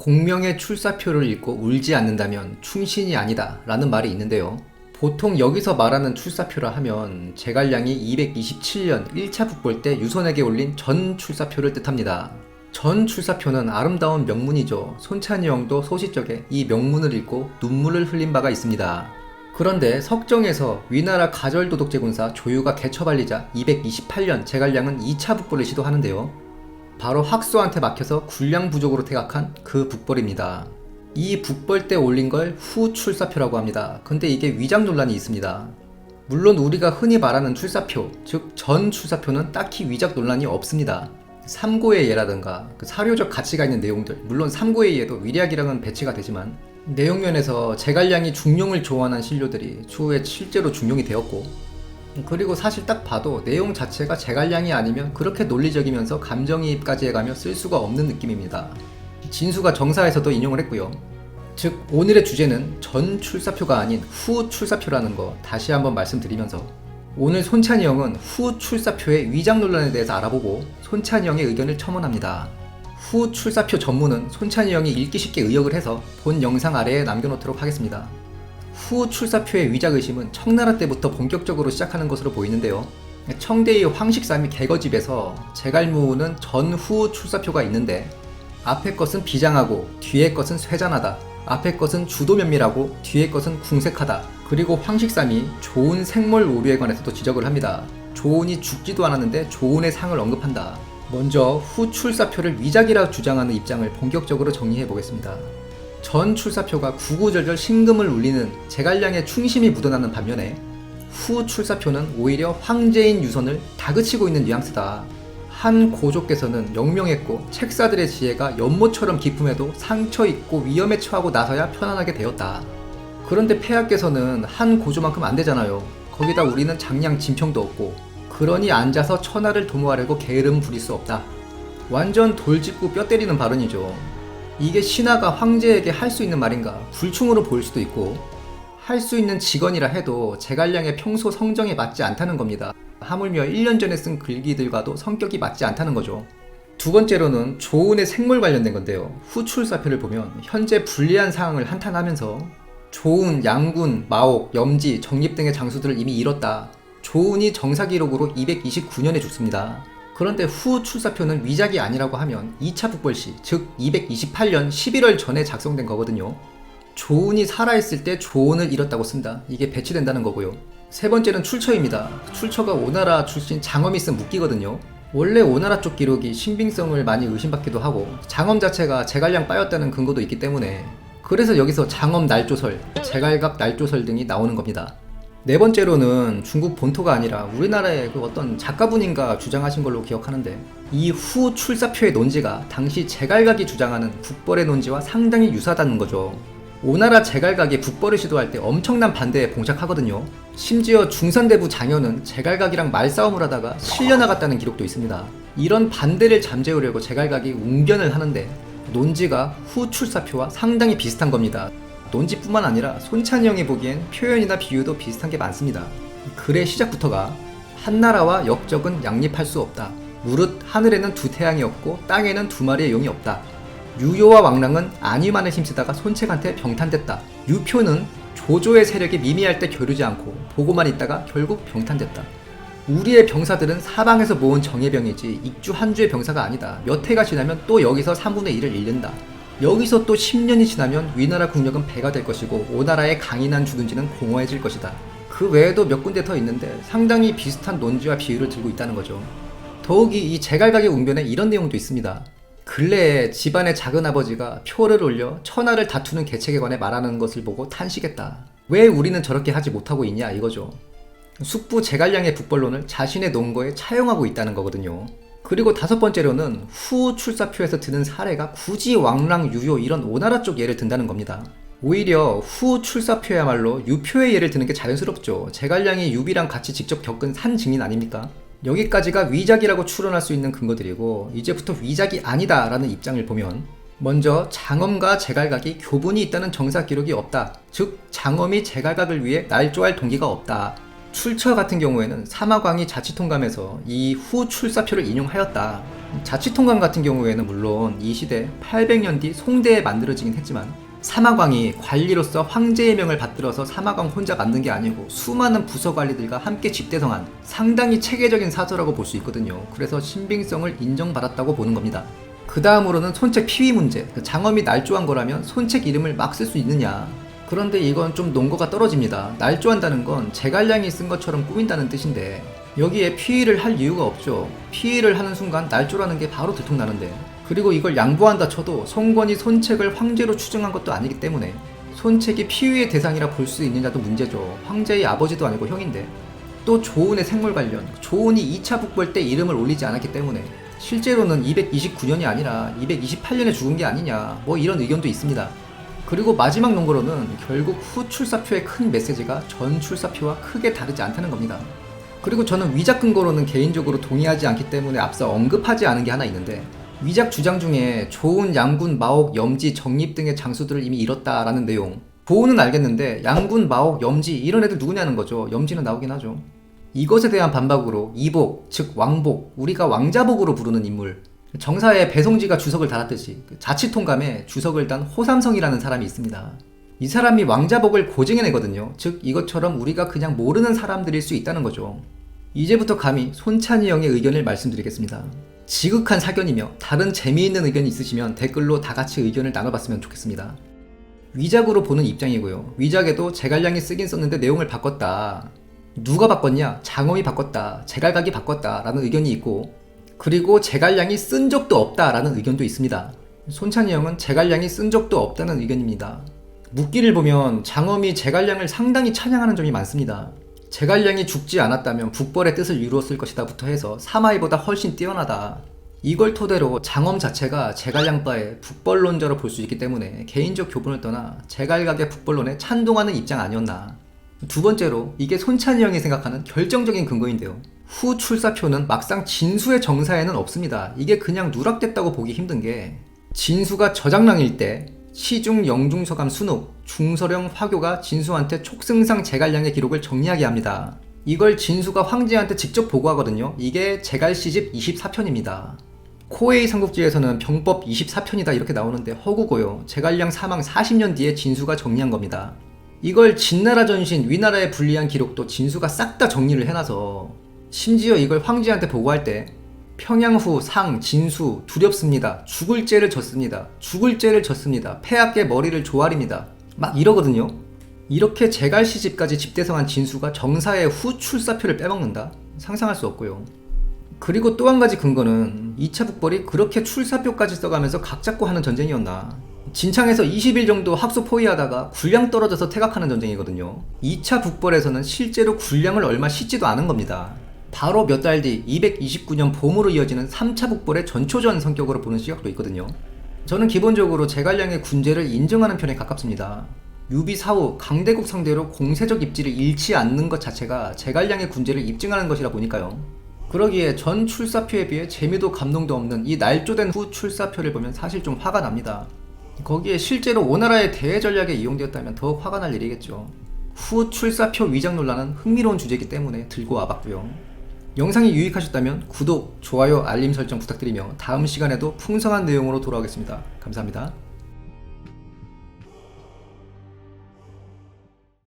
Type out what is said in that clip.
공명의 출사표를 읽고 울지 않는다면 충신이 아니다 라는 말이 있는데요. 보통 여기서 말하는 출사표라 하면 제갈량이 227년 1차 북벌 때 유선에게 올린 전 출사표를 뜻합니다. 전 출사표는 아름다운 명문이죠. 손찬이 형도 소시적에 이 명문을 읽고 눈물을 흘린 바가 있습니다. 그런데 석정에서 위나라 가절도독제군사 조유가 개처발리자 228년 제갈량은 2차 북벌을 시도하는데요. 바로 학소한테 막혀서 군량 부족으로 퇴각한 그 북벌입니다. 이 북벌 때 올린 걸 후출사표라고 합니다. 근데 이게 위장 논란이 있습니다. 물론 우리가 흔히 말하는 출사표, 즉 전 출사표는 딱히 위작 논란이 없습니다. 삼고의 예라든가 그 사료적 가치가 있는 내용들, 물론 삼고의 예도 위략이랑은 배치가 되지만 내용면에서 제갈량이 중용을 조언한 신료들이 추후에 실제로 중용이 되었고, 그리고 사실 딱 봐도 내용 자체가 제갈량이 아니면 그렇게 논리적이면서 감정이입까지 해가며 쓸 수가 없는 느낌입니다. 진수가 정사에서도 인용을 했고요. 즉 오늘의 주제는 전 출사표가 아닌 후 출사표라는 거 다시 한번 말씀드리면서 오늘 손찬이 형은 후 출사표의 위장 논란에 대해서 알아보고 손찬이 형의 의견을 첨언합니다. 후 출사표 전문은 손찬이 형이 읽기 쉽게 의역을 해서 본 영상 아래에 남겨놓도록 하겠습니다. 후 출사표의 위작 의심은 청나라 때부터 본격적으로 시작하는 것으로 보이는데요. 청대의 황식삼이 개거집에서 제갈무는 전후 출사표가 있는데 앞의 것은 비장하고 뒤의 것은 쇠잔하다. 앞의 것은 주도면밀하고 뒤의 것은 궁색하다. 그리고 황식삼이 조은 생물 오류에 관해서도 지적을 합니다. 조은이 죽지도 않았는데 조은의 상을 언급한다. 먼저 후 출사표를 위작이라 주장하는 입장을 본격적으로 정리해 보겠습니다. 전 출사표가 구구절절 신금을 울리는 제갈량의 충심이 묻어나는 반면에 후 출사표는 오히려 황제인 유선을 다그치고 있는 뉘앙스다. 한 고조께서는 영명했고 책사들의 지혜가 연못처럼 깊음에도 상처 있고 위험에 처하고 나서야 편안하게 되었다. 그런데 폐하께서는 한 고조만큼 안 되잖아요. 거기다 우리는 장량 진평도 없고 그러니 앉아서 천하를 도모하려고 게으름 부릴 수 없다. 완전 돌짚고 뼈 때리는 발언이죠. 이게 신하가 황제에게 할 수 있는 말인가 불충으로 보일 수도 있고 할 수 있는 직언이라 해도 제갈량의 평소 성정에 맞지 않다는 겁니다. 하물며 1년 전에 쓴 글귀들과도 성격이 맞지 않다는 거죠. 두 번째로는 조은의 생물 관련된 건데요. 후출사표를 보면 현재 불리한 상황을 한탄하면서 조은, 양군, 마옥, 염지, 정립 등의 장수들을 이미 잃었다. 조은이 정사기록으로 229년에 죽습니다. 그런데 후 출사표는 위작이 아니라고 하면 2차 북벌시, 즉 228년 11월 전에 작성된 거거든요. 조은이 살아있을 때 조은을 잃었다고 쓴다. 이게 배치된다는 거고요. 세 번째는 출처입니다. 출처가 오나라 출신 장엄이 쓴 묵기거든요. 원래 오나라 쪽 기록이 신빙성을 많이 의심받기도 하고 장엄 자체가 제갈량 빠였다는 근거도 있기 때문에 그래서 여기서 장엄 날조설, 제갈각 날조설 등이 나오는 겁니다. 네 번째로는 중국 본토가 아니라 우리나라의 그 어떤 작가분인가 주장하신 걸로 기억하는데 이 후 출사표의 논지가 당시 제갈각이 주장하는 북벌의 논지와 상당히 유사하다는 거죠. 오나라 제갈각이 북벌을 시도할 때 엄청난 반대에 봉착하거든요. 심지어 중산대부 장현은 제갈각이랑 말싸움을 하다가 실려나갔다는 기록도 있습니다. 이런 반대를 잠재우려고 제갈각이 웅변을 하는데 논지가 후 출사표와 상당히 비슷한 겁니다. 논지뿐만 아니라 손찬이 형이 보기엔 표현이나 비유도 비슷한 게 많습니다. 글의 시작부터가 한나라와 역적은 양립할 수 없다. 무릇 하늘에는 두 태양이 없고 땅에는 두 마리의 용이 없다. 유효와 왕랑은 안위만을 힘쓰다가 손책한테 병탄됐다. 유표는 조조의 세력이 미미할 때 겨루지 않고 보고만 있다가 결국 병탄됐다. 우리의 병사들은 사방에서 모은 정예병이지 익주 한 주의 병사가 아니다. 몇 해가 지나면 또 여기서 3분의 1을 잃는다. 여기서 또 10년이 지나면 위나라 국력은 배가 될 것이고 오나라의 강인한 주둔지는 공허해질 것이다. 그 외에도 몇 군데 더 있는데 상당히 비슷한 논지와 비유를 들고 있다는 거죠. 더욱이 이 제갈각의 웅변에 이런 내용도 있습니다. 근래에 집안의 작은아버지가 표를 올려 천하를 다투는 계책에 관해 말하는 것을 보고 탄식했다. 왜 우리는 저렇게 하지 못하고 있냐 이거죠. 숙부 제갈량의 북벌론을 자신의 논거에 차용하고 있다는 거거든요. 그리고 다섯 번째로는 후 출사표에서 드는 사례가 굳이 왕랑, 유효 이런 오나라 쪽 예를 든다는 겁니다. 오히려 후 출사표야말로 유표의 예를 드는 게 자연스럽죠. 제갈량이 유비랑 같이 직접 겪은 산 증인 아닙니까? 여기까지가 위작이라고 추론할 수 있는 근거들이고 이제부터 위작이 아니다 라는 입장을 보면 먼저 장엄과 제갈각이 교분이 있다는 정사 기록이 없다. 즉 장엄이 제갈각을 위해 날조할 동기가 없다. 출처 같은 경우에는 사마광이 자치통감에서 이 후 출사표를 인용하였다. 자치통감 같은 경우에는 물론 이 시대 800년 뒤 송대에 만들어지긴 했지만 사마광이 관리로서 황제의 명을 받들어서 사마광 혼자 만든 게 아니고 수많은 부서 관리들과 함께 집대성한 상당히 체계적인 사서라고 볼 수 있거든요. 그래서 신빙성을 인정받았다고 보는 겁니다. 그 다음으로는 손책 피위 문제. 장엄이 날조한 거라면 손책 이름을 막 쓸 수 있느냐. 그런데 이건 좀 논거가 떨어집니다. 날조한다는 건 제갈량이 쓴 것처럼 꾸민다는 뜻인데 여기에 피위를 할 이유가 없죠. 피위를 하는 순간 날조라는 게 바로 들통나는데, 그리고 이걸 양보한다 쳐도 송건이 손책을 황제로 추증한 것도 아니기 때문에 손책이 피위의 대상이라 볼 수 있느냐도 문제죠. 황제의 아버지도 아니고 형인데. 또 조은의 생물 관련, 조은이 2차 북벌 때 이름을 올리지 않았기 때문에 실제로는 229년이 아니라 228년에 죽은 게 아니냐, 뭐 이런 의견도 있습니다. 그리고 마지막 논거로는 결국 후 출사표의 큰 메시지가 전 출사표와 크게 다르지 않다는 겁니다. 그리고 저는 위작 근거로는 개인적으로 동의하지 않기 때문에 앞서 언급하지 않은 게 하나 있는데, 위작 주장 중에 조은, 양군, 마옥, 염지, 정립 등의 장수들을 이미 잃었다라는 내용. 조은은 알겠는데 양군, 마옥, 염지 이런 애들 누구냐는 거죠. 염지는 나오긴 하죠. 이것에 대한 반박으로 이복, 즉 왕복, 우리가 왕자복으로 부르는 인물, 정사에 배송지가 주석을 달았듯이 자치통감에 주석을 단 호삼성이라는 사람이 있습니다. 이 사람이 왕자복을 고증해내거든요. 즉 이것처럼 우리가 그냥 모르는 사람들일 수 있다는 거죠. 이제부터 감히 손찬희 형의 의견을 말씀드리겠습니다. 지극한 사견이며 다른 재미있는 의견이 있으시면 댓글로 다 같이 의견을 나눠봤으면 좋겠습니다. 위작으로 보는 입장이고요. 위작에도 제갈량이 쓰긴 썼는데 내용을 바꿨다. 누가 바꿨냐? 장엄이 바꿨다. 제갈각이 바꿨다. 라는 의견이 있고, 그리고 제갈량이 쓴 적도 없다. 라는 의견도 있습니다. 손찬희 형은 제갈량이 쓴 적도 없다는 의견입니다. 묻기를 보면 장엄이 제갈량을 상당히 찬양하는 점이 많습니다. 제갈량이 죽지 않았다면 북벌의 뜻을 이루었을 것이다부터 해서 사마이보다 훨씬 뛰어나다. 이걸 토대로 장엄 자체가 제갈량바의 북벌론자로 볼 수 있기 때문에 개인적 교분을 떠나 제갈각의 북벌론에 찬동하는 입장 아니었나. 두 번째로, 이게 손찬희 형이 생각하는 결정적인 근거인데요. 후 출사표는 막상 진수의 정사에는 없습니다. 이게 그냥 누락됐다고 보기 힘든 게, 진수가 저장랑일 때 시중 영중서감 순욱, 중서령 화교가 진수한테 촉승상 제갈량의 기록을 정리하게 합니다. 이걸 진수가 황제한테 직접 보고하거든요. 이게 제갈시집 24편입니다. 코에이 삼국지에서는 병법 24편이다 이렇게 나오는데 허구고요. 제갈량 사망 40년 뒤에 진수가 정리한 겁니다. 이걸 진나라 전신, 위나라에 불리한 기록도 진수가 싹 다 정리를 해놔서, 심지어 이걸 황제한테 보고할 때 평양 후 상, 진수 두렵습니다. 죽을 죄를 졌습니다. 죽을 죄를 졌습니다. 폐하께 머리를 조아립니다. 막 이러거든요. 이렇게 제갈시집까지 집대성한 진수가 정사의 후 출사표를 빼먹는다? 상상할 수 없고요. 그리고 또 한 가지 근거는 2차 북벌이 그렇게 출사표까지 써가면서 각 잡고 하는 전쟁이었나. 진창에서 20일 정도 학소 포위하다가 군량 떨어져서 퇴각하는 전쟁이거든요. 2차 북벌에서는 실제로 군량을 얼마 싣지도 않은 겁니다. 바로 몇 달 뒤 229년 봄으로 이어지는 3차 북벌의 전초전 성격으로 보는 시각도 있거든요. 저는 기본적으로 제갈량의 군제를 인정하는 편에 가깝습니다. 유비 사후 강대국 상대로 공세적 입지를 잃지 않는 것 자체가 제갈량의 군제를 입증하는 것이라 보니까요. 그러기에 전 출사표에 비해 재미도 감동도 없는 이 날조된 후 출사표를 보면 사실 좀 화가 납니다. 거기에 실제로 오나라의 대외 전략에 이용되었다면 더 화가 날 일이겠죠. 후 출사표 위장 논란은 흥미로운 주제이기 때문에 들고 와봤고요. 영상이 유익하셨다면 구독, 좋아요, 알림 설정 부탁드리며 다음 시간에도 풍성한 내용으로 돌아오겠습니다. 감사합니다.